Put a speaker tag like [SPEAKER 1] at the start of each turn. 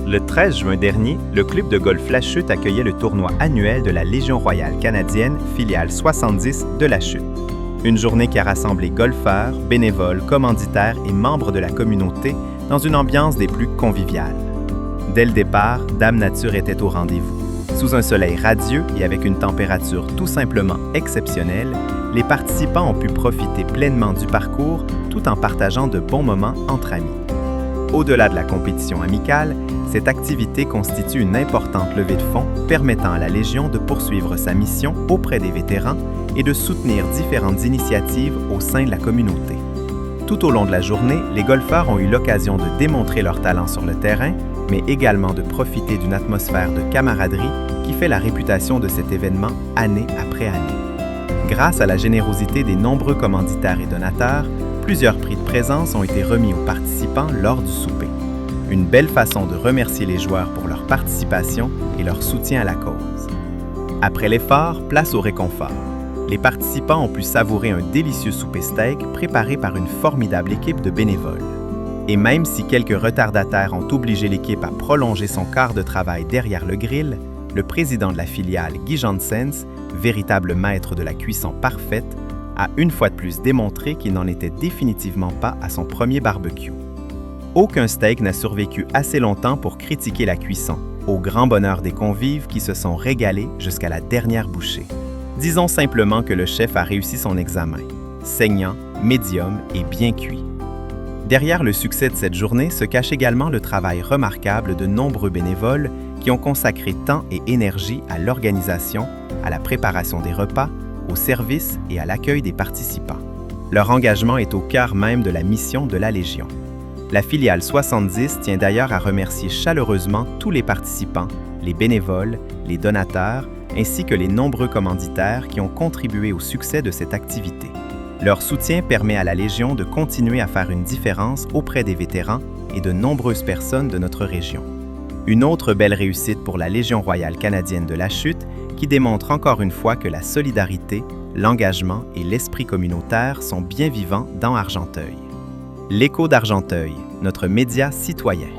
[SPEAKER 1] Le 13 juin dernier, le club de golf La Chute accueillait le tournoi annuel de la Légion royale canadienne, filiale 70 de La Chute. Une journée qui a rassemblé golfeurs, bénévoles, commanditaires et membres de la communauté dans une ambiance des plus conviviales. Dès le départ, Dame Nature était au rendez-vous. Sous un soleil radieux et avec une température tout simplement exceptionnelle, les participants ont pu profiter pleinement du parcours tout en partageant de bons moments entre amis. Au-delà de la compétition amicale, cette activité constitue une importante levée de fonds permettant à la Légion de poursuivre sa mission auprès des vétérans et de soutenir différentes initiatives au sein de la communauté. Tout au long de la journée, les golfeurs ont eu l'occasion de démontrer leur talent sur le terrain, mais également de profiter d'une atmosphère de camaraderie qui fait la réputation de cet événement année après année. Grâce à la générosité des nombreux commanditaires et donateurs, plusieurs prix de présence ont été remis aux participants lors du souper. Une belle façon de remercier les joueurs pour leur participation et leur soutien à la cause. Après l'effort, place au réconfort. Les participants ont pu savourer un délicieux souper steak préparé par une formidable équipe de bénévoles. Et même si quelques retardataires ont obligé l'équipe à prolonger son quart de travail derrière le grill, le président de la filiale, Guy Janssens, véritable maître de la cuisson parfaite, a une fois de plus démontré qu'il n'en était définitivement pas à son premier barbecue. Aucun steak n'a survécu assez longtemps pour critiquer la cuisson, au grand bonheur des convives qui se sont régalés jusqu'à la dernière bouchée. Disons simplement que le chef a réussi son examen, saignant, médium et bien cuit. Derrière le succès de cette journée se cache également le travail remarquable de nombreux bénévoles qui ont consacré temps et énergie à l'organisation, à la préparation des repas, au service et à l'accueil des participants. Leur engagement est au cœur même de la mission de la Légion. La filiale 70 tient d'ailleurs à remercier chaleureusement tous les participants, les bénévoles, les donateurs, ainsi que les nombreux commanditaires qui ont contribué au succès de cette activité. Leur soutien permet à la Légion de continuer à faire une différence auprès des vétérans et de nombreuses personnes de notre région. Une autre belle réussite pour la Légion royale canadienne de La Chute qui démontre encore une fois que la solidarité, l'engagement et l'esprit communautaire sont bien vivants dans Argenteuil. L'Écho d'Argenteuil, notre média citoyen.